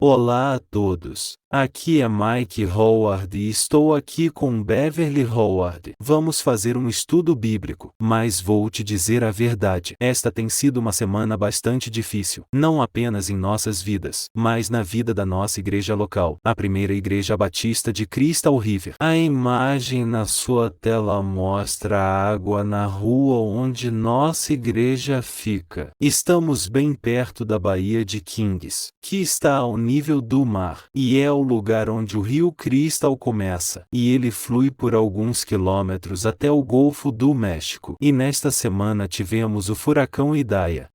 Olá a todos. Aqui é Mike Howard e estou aqui com Beverly Howard. Vamos fazer um estudo bíblico, mas vou te dizer a verdade. Esta tem sido uma semana bastante difícil, não apenas em nossas vidas, mas na vida da nossa igreja local, a primeira igreja batista de Crystal River. A imagem na sua tela mostra a água na rua onde nossa igreja fica. Estamos bem perto da Baía de Kings, que está ao nível do mar, e é o lugar onde o rio Crystal começa, e ele flui por alguns quilômetros até o Golfo do México. E nesta semana tivemos o furacão Idaia.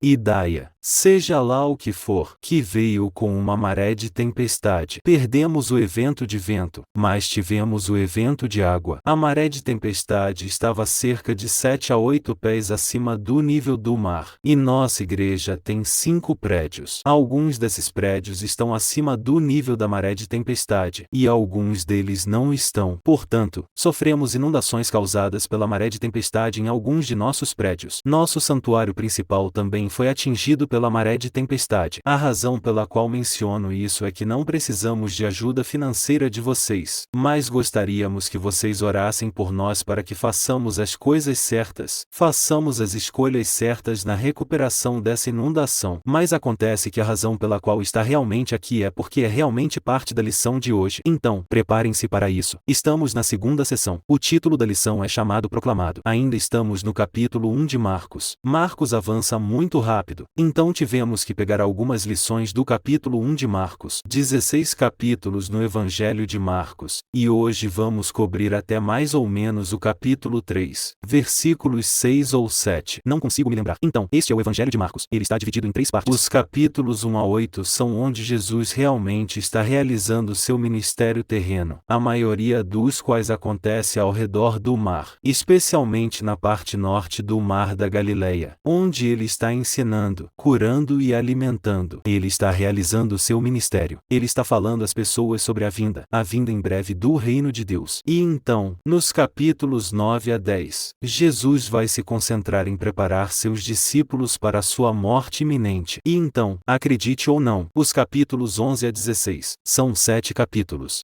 Seja lá o que for, que veio com uma maré de tempestade. Perdemos o evento de vento, mas tivemos o evento de água. A maré de tempestade estava cerca de 7 a 8 pés acima do nível do mar. E nossa igreja tem 5 prédios. Alguns desses prédios estão acima do nível da maré de tempestade, e alguns deles não estão. Portanto, sofremos inundações causadas pela maré de tempestade em alguns de nossos prédios. Nosso santuário principal também foi atingido pela maré de tempestade. A razão pela qual menciono isso é que não precisamos de ajuda financeira de vocês, mas gostaríamos que vocês orassem por nós para que façamos as coisas certas, façamos as escolhas certas na recuperação dessa inundação. Mas acontece que a razão pela qual está realmente aqui é porque é realmente parte da lição de hoje. Então, preparem-se para isso. Estamos na segunda sessão. O título da lição é chamado Proclamado. Ainda estamos no capítulo 1 de Marcos. Marcos avança muito rápido, então tivemos que pegar algumas lições do capítulo 1 de Marcos. 16 capítulos no Evangelho de Marcos, e hoje vamos cobrir até mais ou menos o capítulo 3, versículos 6 ou 7. Não consigo me lembrar. Então, este é o Evangelho de Marcos. Ele está dividido em 3 partes. Os capítulos 1 a 8 são onde Jesus realmente está realizando seu ministério terreno, a maioria dos quais acontece ao redor do mar, especialmente na parte norte do Mar da Galileia, onde ele está ensinando, curando e alimentando. Ele está realizando seu ministério. Ele está falando às pessoas sobre a vinda em breve do reino de Deus. E então, nos capítulos 9 a 10, Jesus vai se concentrar em preparar seus discípulos para a sua morte iminente. E então, acredite ou não, os capítulos 11 a 16 são 7 capítulos.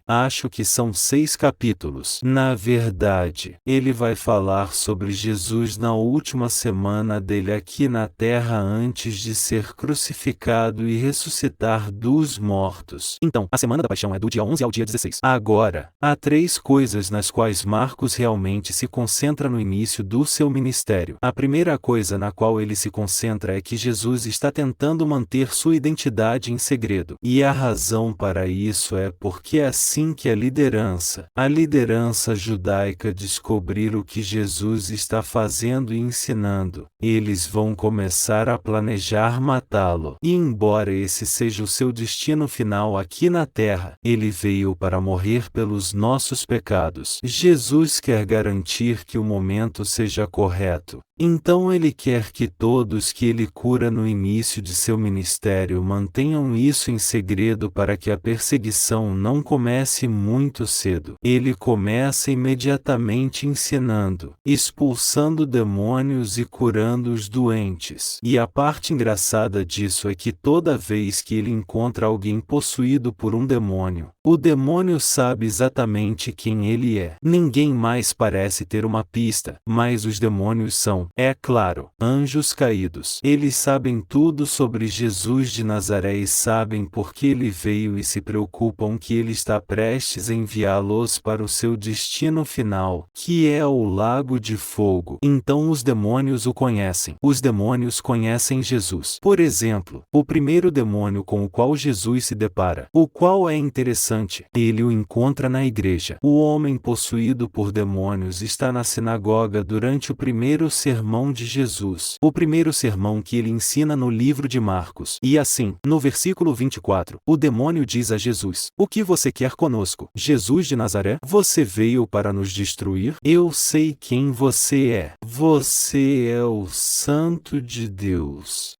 Acho que são 6 capítulos. Na verdade, ele vai falar sobre Jesus na última semana dele aqui na terra antes de ser crucificado e ressuscitar dos mortos. Então, a semana da paixão é do dia 11 ao dia 16. Agora, há 3 coisas nas quais Marcos realmente se concentra no início do seu ministério. A primeira coisa na qual ele se concentra é que Jesus está tentando manter sua identidade em segredo. E a razão para isso é porque é assim que a liderança judaica descobrir o que Jesus está fazendo e ensinando, eles vão começar a planejar matá-lo. E embora esse seja o seu destino final aqui na terra, ele veio para morrer pelos nossos pecados. Jesus quer garantir que o momento seja correto. Então ele quer que todos que ele cura no início de seu ministério mantenham isso em segredo para que a perseguição não comece muito cedo. Ele começa imediatamente ensinando, expulsando demônios e curando os doentes. E a parte engraçada disso é que toda vez que ele encontra alguém possuído por um demônio, o demônio sabe exatamente quem ele é. Ninguém mais parece ter uma pista, mas os demônios são, é claro, anjos caídos. Eles sabem tudo sobre Jesus de Nazaré e sabem por que ele veio e se preocupam que ele está prestes a enviá-los para o seu destino final, que é o lago de fogo. Então os demônios o conhecem. Os demônios conhecem Jesus. Por exemplo, o primeiro demônio com o qual Jesus se depara, o qual é interessante, ele o encontra na igreja. O homem possuído por demônios está na sinagoga durante o primeiro sermão de Jesus. O primeiro sermão que ele ensina no livro de Marcos. E assim, no versículo 24, o demônio diz a Jesus: "O que você quer conosco, Jesus de Nazaré? Você veio para nos destruir? Eu sei quem você é. Você é o Santo de Deus."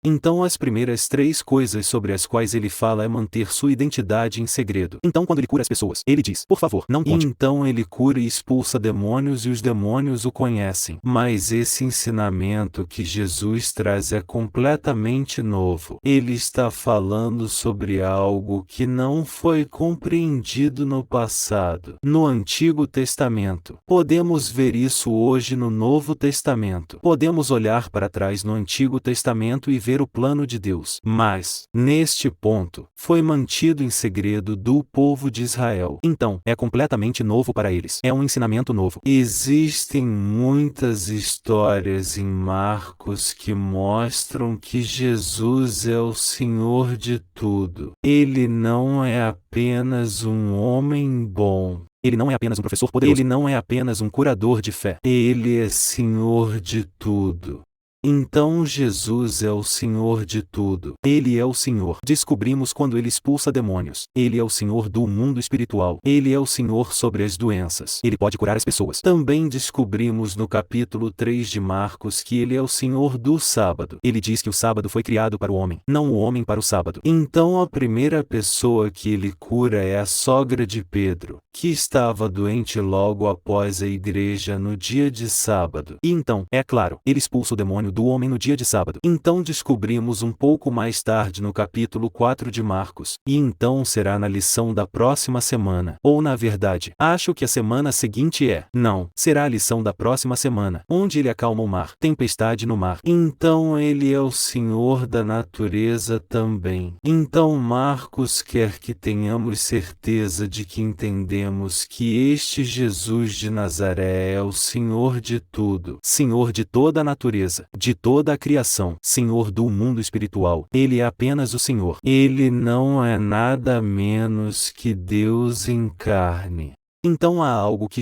Então as primeiras 3 coisas sobre as quais ele fala é manter sua identidade em segredo. Então quando ele cura as pessoas, ele diz, por favor, não conte. Então ele cura e expulsa demônios e os demônios o conhecem. Mas esse ensinamento que Jesus traz é completamente novo. Ele está falando sobre algo que não foi compreendido no passado. No Antigo Testamento. Podemos ver isso hoje no Novo Testamento. Podemos olhar para trás no Antigo Testamento e ver o plano de Deus. Mas, neste ponto, foi mantido em segredo do povo de Israel. Então, é completamente novo para eles. É um ensinamento novo. Existem muitas histórias em Marcos que mostram que Jesus é o Senhor de tudo. Ele não é apenas um homem bom. Ele não é apenas um professor poderoso. Ele não é apenas um curador de fé. Ele é Senhor de tudo. Então Jesus é o Senhor de tudo. Ele é o Senhor. Descobrimos quando ele expulsa demônios. Ele é o Senhor do mundo espiritual. Ele é o Senhor sobre as doenças. Ele pode curar as pessoas. Também descobrimos no capítulo 3 de Marcos que ele é o Senhor do sábado. Ele diz que o sábado foi criado para o homem, não o homem para o sábado. Então a primeira pessoa que ele cura é a sogra de Pedro, que estava doente logo após a igreja no dia de sábado. E então, é claro, ele expulsa o demônio do homem no dia de sábado. Então descobrimos um pouco mais tarde no capítulo 4 de Marcos. E então será na lição da próxima semana. Ou na verdade, acho que a semana seguinte é. Não, será a lição da próxima semana, onde ele acalma o mar, tempestade no mar. Então ele é o Senhor da natureza também. Então Marcos quer que tenhamos certeza de que entendemos que este Jesus de Nazaré é o Senhor de tudo, Senhor de toda a natureza, de toda a criação, Senhor do mundo espiritual. Ele é apenas o Senhor. Ele não é nada menos que Deus em carne. Então há algo que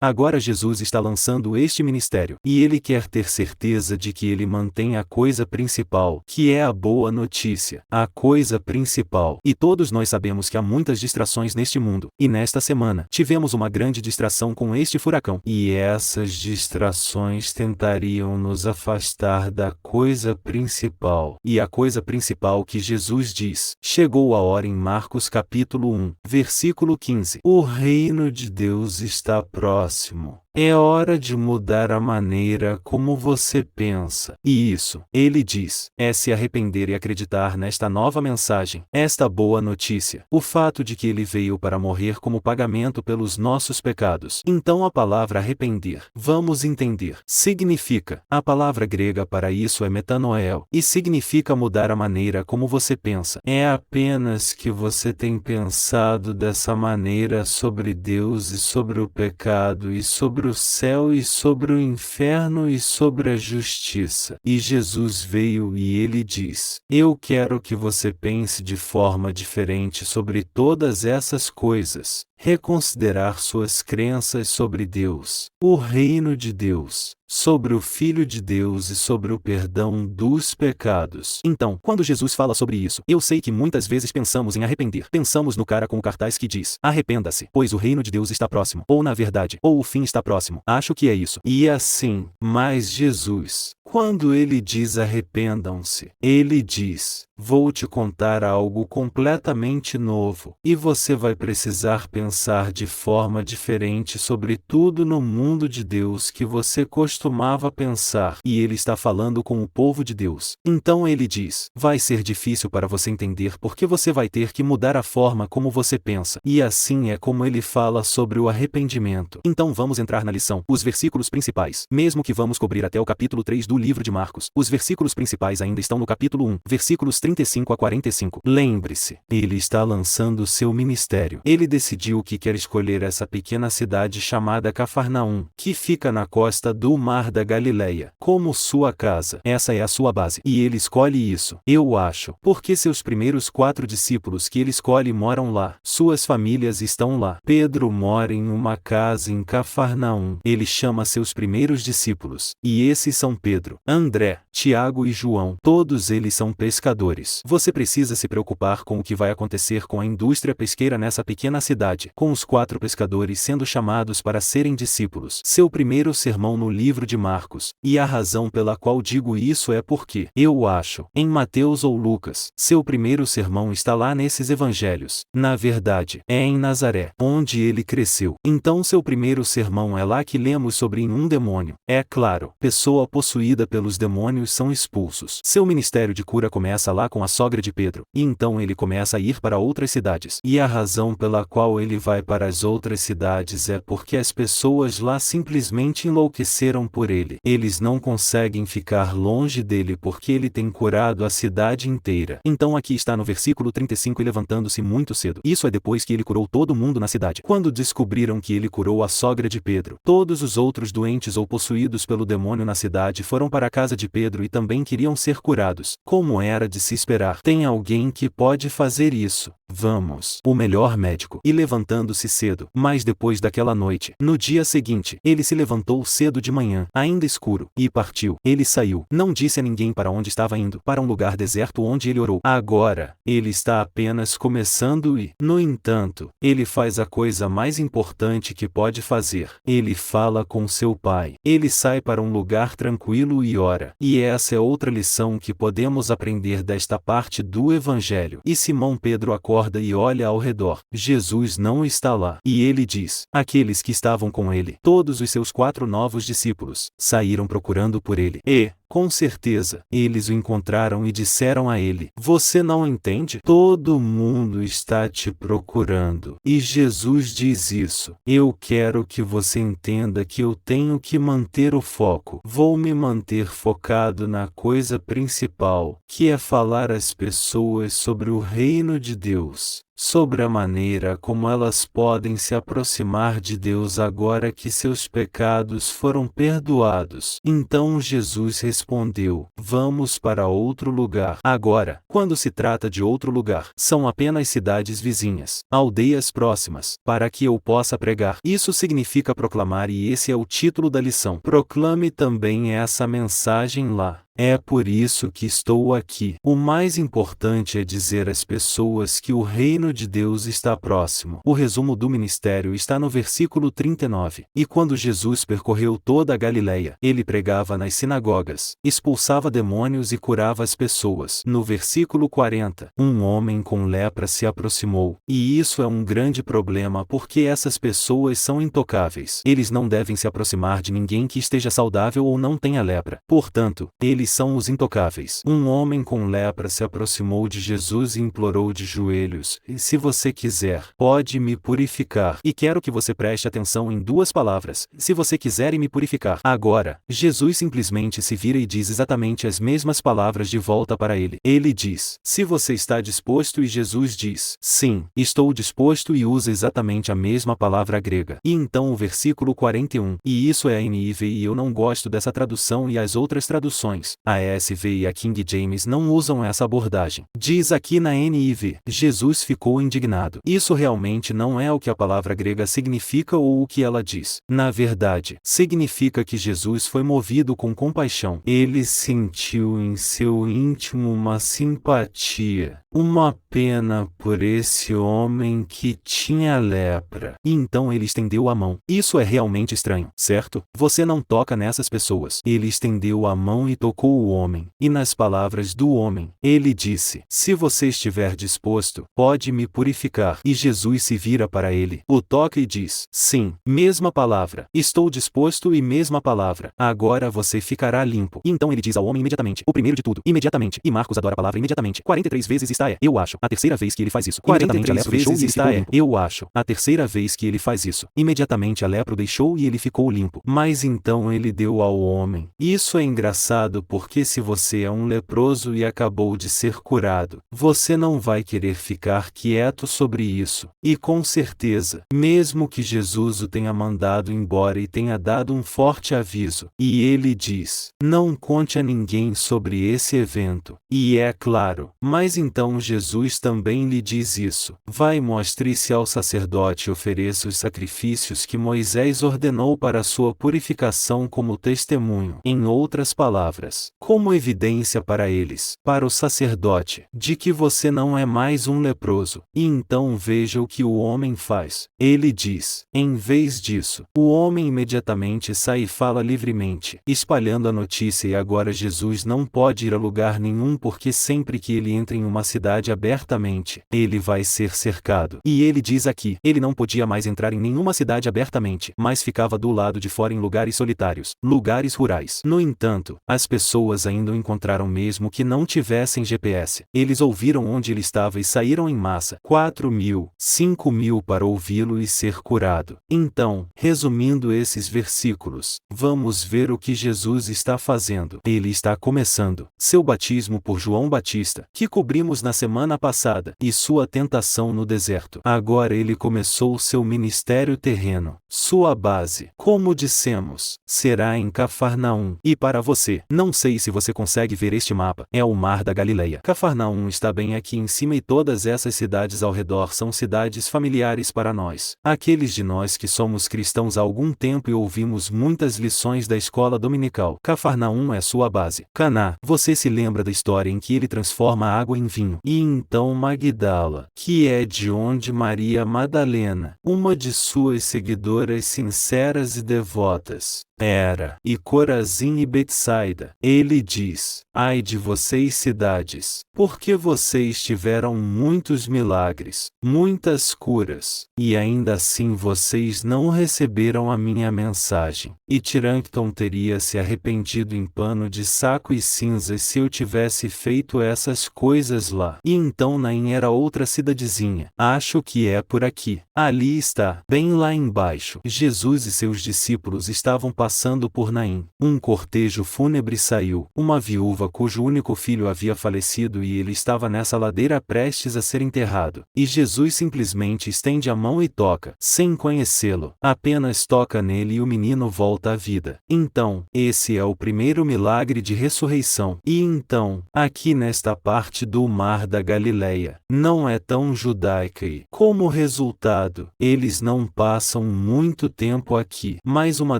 agora Jesus está lançando este ministério, e ele quer ter certeza de que ele mantém a coisa principal, que é a boa notícia, a coisa principal. E todos nós sabemos que há muitas distrações neste mundo, e nesta semana, tivemos uma grande distração com este furacão. E essas distrações tentariam nos afastar da coisa principal. E a coisa principal que Jesus diz, chegou a hora em Marcos capítulo 1, versículo 15. O reino de Deus está próximo. É hora de mudar a maneira como você pensa. E isso, ele diz, é se arrepender e acreditar nesta nova mensagem, esta boa notícia, o fato de que ele veio para morrer como pagamento pelos nossos pecados. Então a palavra arrepender, vamos entender, significa, a palavra grega para isso é metanoel, e significa mudar a maneira como você pensa. É apenas que você tem pensado dessa maneira sobre Deus e sobre o pecado e sobre o céu e sobre o inferno e sobre a justiça. E Jesus veio e ele diz, eu quero que você pense de forma diferente sobre todas essas coisas. Reconsiderar suas crenças sobre Deus, o reino de Deus, sobre o Filho de Deus e sobre o perdão dos pecados. Então, quando Jesus fala sobre isso, eu sei que muitas vezes pensamos em arrepender. Pensamos no cara com o cartaz que diz, arrependa-se, pois o reino de Deus está próximo. Ou na verdade, ou o fim está próximo. Acho que é isso. E assim, mas Jesus, quando ele diz arrependam-se, ele diz, vou te contar algo completamente novo, e você vai precisar pensar de forma diferente sobre tudo no mundo de Deus que você costumava pensar. E ele está falando com o povo de Deus. Então ele diz, vai ser difícil para você entender porque você vai ter que mudar a forma como você pensa. E assim é como ele fala sobre o arrependimento. Então vamos entrar na lição, os versículos principais. Mesmo que vamos cobrir até o capítulo 3 do livro de Marcos, os versículos principais ainda estão no capítulo 1, versículos 35 a 45. Lembre-se, ele está lançando seu ministério. Ele decidiu que quer escolher essa pequena cidade chamada Cafarnaum, que fica na costa do Mar da Galileia, como sua casa. Essa é a sua base. E ele escolhe isso, eu acho, porque seus primeiros 4 discípulos que ele escolhe moram lá. Suas famílias estão lá. Pedro mora em uma casa em Cafarnaum. Ele chama seus primeiros discípulos, e esses são Pedro, Pedro, André, Tiago e João. Todos eles são pescadores. Você precisa se preocupar com o que vai acontecer com a indústria pesqueira nessa pequena cidade, com os 4 pescadores sendo chamados para serem discípulos. Seu primeiro sermão no livro de Marcos, e a razão pela qual digo isso é porque, eu acho, em Mateus ou Lucas, seu primeiro sermão está lá nesses evangelhos. Na verdade, é em Nazaré, onde ele cresceu. Então seu primeiro sermão é lá que lemos sobre um demônio. É claro, pessoa possuída pelos demônios são expulsos. Seu ministério de cura começa lá com a sogra de Pedro, e então ele começa a ir para outras cidades. E a razão pela qual ele vai para as outras cidades é porque as pessoas lá simplesmente enlouqueceram por ele. Eles não conseguem ficar longe dele porque ele tem curado a cidade inteira. Então aqui está no versículo 35: e levantando-se muito cedo. Isso é depois que ele curou todo mundo na cidade. Quando descobriram que ele curou a sogra de Pedro, todos os outros doentes ou possuídos pelo demônio na cidade foram para a casa de Pedro e também queriam ser curados. Como era de se esperar, tem alguém que pode fazer isso. Vamos, o melhor médico. E levantando-se cedo, mas depois daquela noite, no dia seguinte, ele se levantou cedo de manhã, ainda escuro, e partiu. Ele saiu, não disse a ninguém para onde estava indo, para um lugar deserto onde ele orou. Agora, ele está apenas começando e, no entanto, ele faz a coisa mais importante que pode fazer. Ele fala com seu pai. Ele sai para um lugar tranquilo e ora. E essa é outra lição que podemos aprender desta parte do Evangelho. E Simão Pedro acorda e olha ao redor. Jesus não está lá. E ele diz: aqueles que estavam com ele, todos os seus 4 novos discípulos, saíram procurando por ele. E, com certeza, eles o encontraram e disseram a ele: você não entende? Todo mundo está te procurando. E Jesus diz isso. Eu quero que você entenda que eu tenho que manter o foco. Vou me manter focado na coisa principal, que é falar às pessoas sobre o reino de Deus, sobre a maneira como elas podem se aproximar de Deus agora que seus pecados foram perdoados. Então Jesus respondeu: vamos para outro lugar. Agora, quando se trata de outro lugar, são apenas cidades vizinhas, aldeias próximas, para que eu possa pregar. Isso significa proclamar, e esse é o título da lição. Proclame também essa mensagem lá. É por isso que estou aqui. O mais importante é dizer às pessoas que o reino de Deus está próximo. O resumo do ministério está no versículo 39. E quando Jesus percorreu toda a Galileia, ele pregava nas sinagogas, expulsava demônios e curava as pessoas. No versículo 40, um homem com lepra se aproximou. E isso é um grande problema porque essas pessoas são intocáveis. Eles não devem se aproximar de ninguém que esteja saudável ou não tenha lepra. Portanto, eles são os intocáveis. Um homem com lepra se aproximou de Jesus e implorou de joelhos: e se você quiser, pode me purificar. E quero que você preste atenção em 2 palavras: se você quiser e me purificar. Agora, Jesus simplesmente se vira e diz exatamente as mesmas palavras de volta para ele. Ele diz: se você está disposto, e Jesus diz: sim, estou disposto, e usa exatamente a mesma palavra grega. E então o versículo 41, e isso é a NIV e eu não gosto dessa tradução, e as outras traduções, a ESV e a King James, não usam essa abordagem. Diz aqui na NIV: Jesus ficou indignado. Isso realmente não é o que a palavra grega significa ou o que ela diz. Na verdade, significa que Jesus foi movido com compaixão. Ele sentiu em seu íntimo uma simpatia, uma pena por esse homem que tinha lepra. E então ele estendeu a mão. Isso é realmente estranho, certo? Você não toca nessas pessoas. Ele estendeu a mão e tocou o homem. E nas palavras do homem, ele disse: se você estiver disposto, pode me purificar. E Jesus se vira para ele, o toca e diz: sim, mesma palavra. Estou disposto, e mesma palavra. Agora você ficará limpo. E então ele diz ao homem imediatamente, o primeiro de tudo, imediatamente. E Marcos adora a palavra imediatamente. 43 vezes está eu acho, a terceira vez que ele faz isso. 43 vezes está eu acho, a terceira vez que ele faz isso. Imediatamente a lepra o deixou e ele ficou limpo. Mas então ele deu ao homem. Isso é engraçado porque se você é um leproso e acabou de ser curado, você não vai querer ficar quieto sobre isso. E com certeza, mesmo que Jesus o tenha mandado embora e tenha dado um forte aviso, e ele diz: não conte a ninguém sobre esse evento. E é claro, mas então Jesus também lhe diz isso: vai, mostre-se ao sacerdote e ofereça os sacrifícios que Moisés ordenou para sua purificação como testemunho. Em outras palavras, como evidência para eles, para o sacerdote, de que você não é mais um leproso. E então veja o que o homem faz. Ele diz: em vez disso, o homem imediatamente sai e fala livremente, espalhando a notícia. E agora Jesus não pode ir a lugar nenhum, porque sempre que ele entra em uma cidade abertamente, ele vai ser cercado. E ele diz aqui, ele não podia mais entrar em nenhuma cidade abertamente, mas ficava do lado de fora em lugares solitários, lugares rurais. No entanto, as pessoas ainda o encontraram mesmo que não tivessem GPS. Eles ouviram onde ele estava e saíram em massa, 4.000, 5.000 para ouvi-lo e ser curado. Então, resumindo esses versículos, vamos ver o que Jesus está fazendo. Ele está começando seu batismo por João Batista, que cobrimos na semana passada, e sua tentação no deserto. Agora ele começou seu ministério terreno. Sua base, como dissemos, será em Cafarnaum. E para você, não sei se você consegue ver este mapa, é o Mar da Galileia. Cafarnaum está bem aqui em cima e todas essas cidades ao redor são cidades familiares para nós. Aqueles de nós que somos cristãos há algum tempo e ouvimos muitas lições da escola dominical. Cafarnaum é sua base. Caná, você se lembra da história em que ele transforma a água em vinho? E então Magdala, que é de onde Maria Madalena, uma de suas seguidoras sinceras e devotas, era, e Corazim e Betsaida. Ele diz: ai de vocês cidades, porque vocês tiveram muitos milagres, muitas curas, e ainda assim vocês não receberam a minha mensagem. E Tirancton teria se arrependido em pano de saco e cinzas se eu tivesse feito essas coisas lá. E então Naim era outra cidadezinha. Acho que é por aqui. Ali está, bem lá embaixo. Jesus e seus discípulos estavam passando por Naim. Um cortejo fúnebre saiu. Uma viúva cujo único filho havia falecido e ele estava nessa ladeira prestes a ser enterrado. E Jesus simplesmente estende a mão e toca, sem conhecê-lo. Apenas toca nele e o menino volta à vida. Então, esse é o primeiro milagre de ressurreição. E então, aqui nesta parte do Mar da Galileia, não é tão judaica e, como resultado, eles não passam muito tempo aqui. Mas uma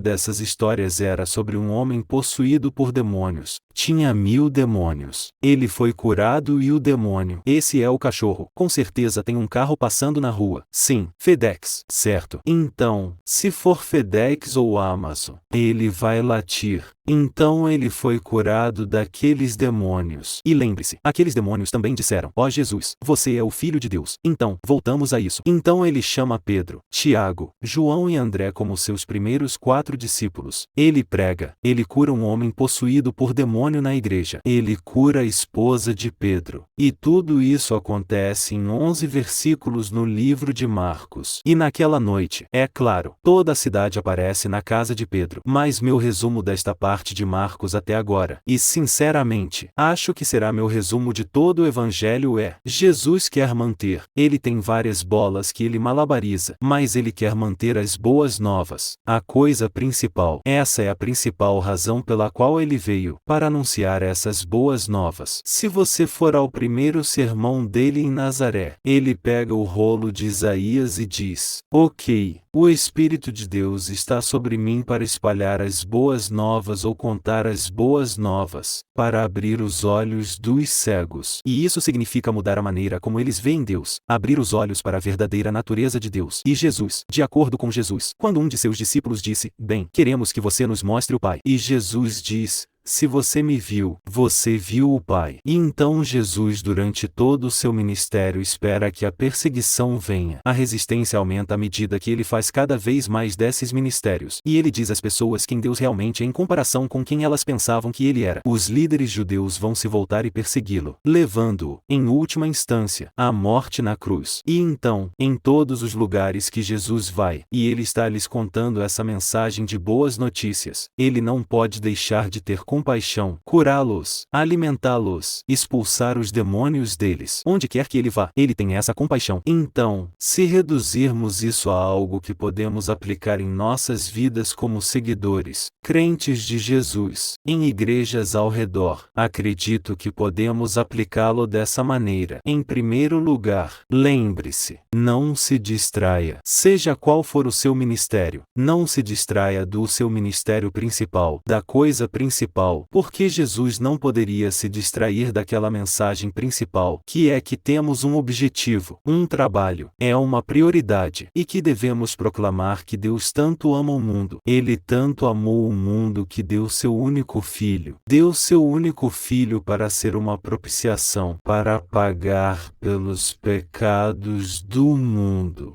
dessas histórias era sobre um homem possuído por demônios. Tinha 1000 demônios. Ele foi curado e o demônio. Esse é o cachorro. Com certeza tem um carro passando na rua. Sim, FedEx. Certo. Então, se for FedEx ou Amazon, ele vai latir. Então ele foi curado daqueles demônios. E lembre-se, aqueles demônios também disseram: ó Jesus, você é o Filho de Deus. Então, voltamos a isso. Então ele chama Pedro, Tiago, João e André como seus primeiros 4 discípulos. Ele prega, ele cura um homem possuído por demônio na igreja. Ele cura a esposa de Pedro. E tudo isso acontece em 11 versículos no livro de Marcos. E naquela noite, é claro, toda a cidade aparece na casa de Pedro. Mas meu resumo desta parte de Marcos até agora, e sinceramente, acho que será meu resumo de todo o evangelho é: Jesus quer manter, ele tem várias bolas que ele malabariza, mas ele quer manter as boas novas, a coisa principal. Essa é a principal razão pela qual ele veio, para anunciar essas boas novas. Se você for ao primeiro sermão dele em Nazaré, ele pega o rolo de Isaías e diz: ok, o Espírito de Deus está sobre mim para espalhar as boas novas ou contar as boas novas, para abrir os olhos dos cegos. E isso significa mudar a maneira como eles veem Deus, abrir os olhos para a verdadeira natureza de Deus. E Jesus, de acordo com Jesus, quando um de seus discípulos disse: bem, queremos que você nos mostre o Pai. E Jesus diz: se você me viu, você viu o Pai. E então Jesus durante todo o seu ministério espera que a perseguição venha. A resistência aumenta à medida que ele faz cada vez mais desses ministérios. E ele diz às pessoas quem Deus realmente é em comparação com quem elas pensavam que ele era. Os líderes judeus vão se voltar e persegui-lo, levando-o, em última instância, à morte na cruz. E então, em todos os lugares que Jesus vai, e ele está lhes contando essa mensagem de boas notícias, ele não pode deixar de ter compaixão, curá-los, alimentá-los, expulsar os demônios deles. Onde quer que ele vá, ele tem essa compaixão. Então, se reduzirmos isso a algo que podemos aplicar em nossas vidas como seguidores, crentes de Jesus, em igrejas ao redor, acredito que podemos aplicá-lo dessa maneira. Em primeiro lugar, lembre-se, não se distraia. Seja qual for o seu ministério, não se distraia do seu ministério principal, da coisa principal, porque Jesus não poderia se distrair daquela mensagem principal, que é que temos um objetivo, um trabalho, é uma prioridade, e que devemos proclamar que Deus tanto ama o mundo, Ele tanto amou o mundo que deu seu único filho, para ser uma propiciação, para pagar pelos pecados do mundo.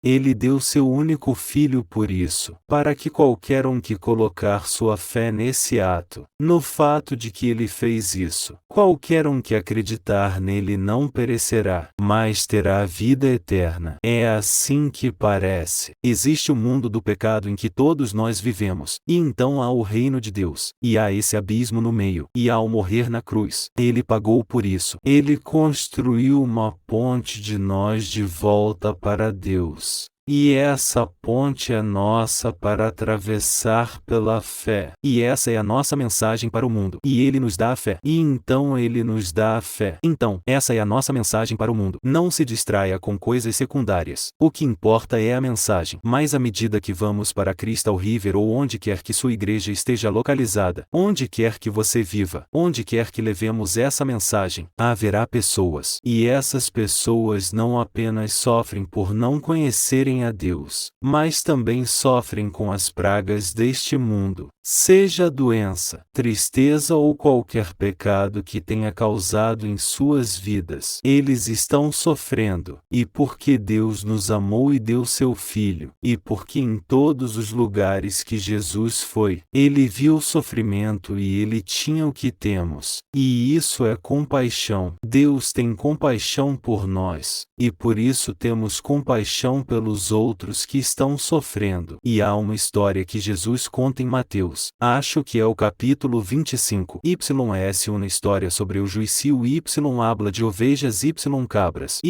Ele deu seu único filho por isso, para que qualquer um que colocar sua fé nesse ato, no fato de que ele fez isso, qualquer um que acreditar nele não perecerá, mas terá a vida eterna. É assim que parece. Existe o mundo do pecado em que todos nós vivemos, e então há o reino de Deus, e há esse abismo no meio, e ao morrer na cruz, ele pagou por isso. Ele construiu uma ponte de nós de volta para Deus. E essa ponte é nossa para atravessar pela fé. E essa é a nossa mensagem para o mundo. E Ele nos dá a fé. E então Ele nos dá a fé. Então, essa é a nossa mensagem para o mundo. Não se distraia com coisas secundárias. O que importa é a mensagem. Mas à medida que vamos para Crystal River ou onde quer que sua igreja esteja localizada, onde quer que você viva, onde quer que levemos essa mensagem, haverá pessoas. E essas pessoas não apenas sofrem por não conhecerem a Deus, mas também sofrem com as pragas deste mundo, seja doença, tristeza ou qualquer pecado que tenha causado em suas vidas. Eles estão sofrendo, e porque Deus nos amou e deu seu Filho, e porque em todos os lugares que Jesus foi, Ele viu o sofrimento e Ele tinha o que temos. E isso é compaixão. Deus tem compaixão por nós, e por isso temos compaixão pelos outros que estão sofrendo. E há uma história que Jesus conta em Mateus, acho que é o capítulo 25. É uma história sobre o juízo y habla de ovejas y cabras.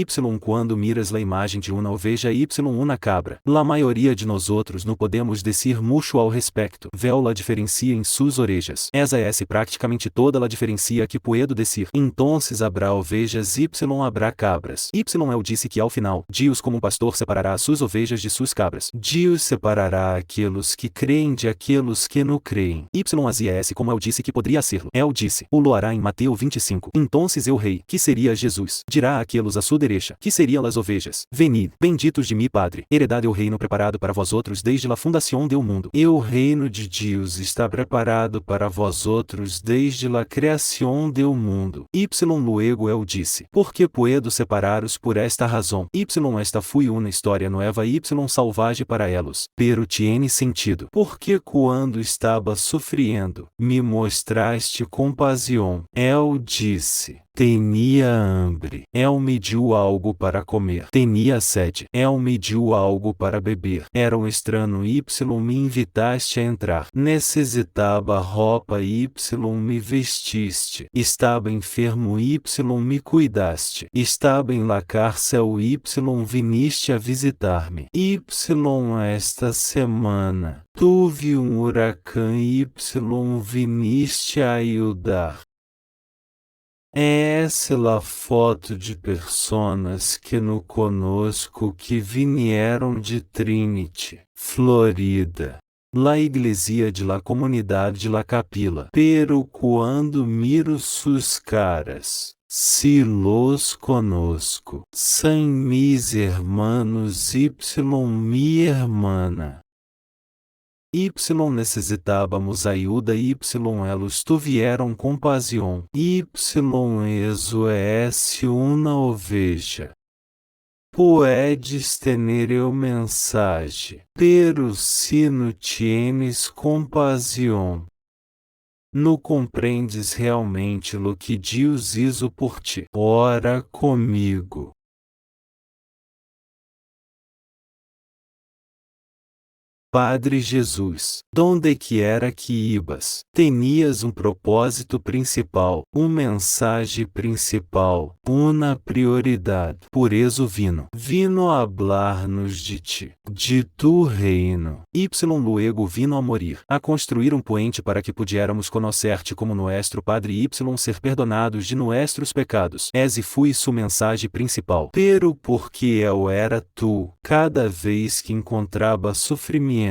Quando miras la imagem de uma oveja y uma cabra. La maioria de nós outros não podemos decir mucho ao respecto. Véu la diferencia em suas orejas. Essa é praticamente toda la diferencia que puedo decir. Entonces habrá ovejas y habrá cabras. Eu disse que ao final, Deus como pastor separará as suas ovejas de suas cabras. Deus separará aqueles que creem de aqueles que não creem. Como eu disse que poderia ser. Eu disse, o loará em Mateus 25. Entonces eu rei, que seria Jesus, dirá àqueles à sua direita, que seriam as ovejas. Venid, benditos de mim, Padre, heredade o reino preparado para vós outros desde la fundação do mundo. E o reino de Deus está preparado para vós outros desde la criação do mundo. Luego eu disse, porque puedo separaros por esta razão. Esta fui uma história nova salvage para elos, pero tiene sentido. Porque quando estava sofrendo, me mostraste compaixão. Eu disse, Tenia hambre. El me deu algo para comer. Tenia sede. El me deu algo para beber. Era um estranho y me invitaste a entrar. Necessitava roupa y me vestiste. Estava enfermo y me cuidaste. Estava em la cárcel y viniste a visitar-me. Esta semana, tuve um huracão y viniste a ajudar. Essa é a foto de pessoas que no conosco que vieram de Trinity, Florida. La iglesia de la comunidade de la Capila. Pero quando miro sus caras, si los conosco, são mis hermanos y mi hermana. Necessitávamos ajuda y elos tuvieron compaixão. Eso es uma oveja. Puedes tener eu mensagem, pero si no tienes compaixão, não compreendes realmente lo que Deus hizo por ti. Ora comigo. Padre Jesus, donde que era que ibas? Tenias um propósito principal, uma mensagem principal, uma prioridade. Por isso vino a hablar-nos de ti, de tu reino. Y luego vino a morir, a construir um puente para que pudiéramos conhecer-te como nuestro Padre y ser perdonados de nuestros pecados. Essa foi sua mensagem principal. Pero porque eu era tu, cada vez que encontrava sofrimento,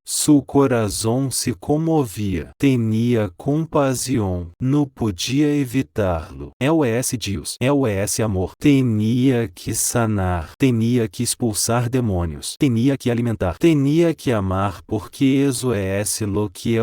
seu coração se comovia, tenia compaixão, não podia evitá-lo. É Deus, é amor. Tenia que sanar, tenia que expulsar demônios, tenia que alimentar, tenia que amar, porque isso é lo que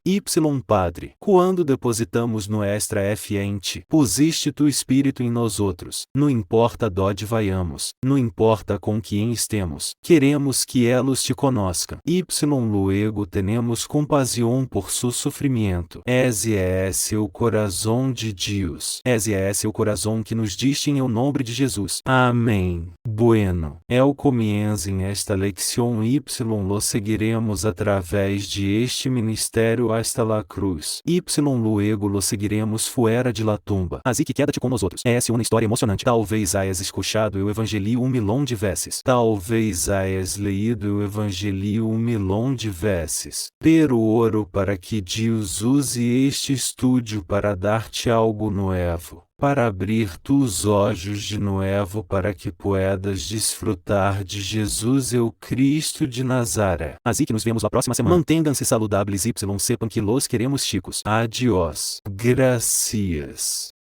Y Padre, quando depositamos nuestra fé em ti, pusiste tu Espírito em nós outros, não importa donde vayamos, não importa com quem estemos, queremos que elos te conoscam. Y luego tenemos compaixão por su sofrimento. Esse é o coração de Deus. Esse é o coração que nos diste em o nome de Jesus. Amém. Bueno, eu comienzo em esta lección Y lo seguiremos através de este ministério hasta la cruz. Y luego lo seguiremos fuera de la tumba. Así que quédate com nós outros. Essa é uma história emocionante. Talvez hayas escuchado o evangelho 1.000.000 de vezes. Talvez hayas leído o evangelho 1.000.000 de vezes. Pero oro para que Deus use este estúdio para dar-te algo novo, para abrir tus olhos de novo para que puedas desfrutar de Jesus o Cristo de Nazaré. Assim que nos vemos na próxima semana. Mantenham-se saludáveis y sepan que los queremos chicos. Adiós. Gracias.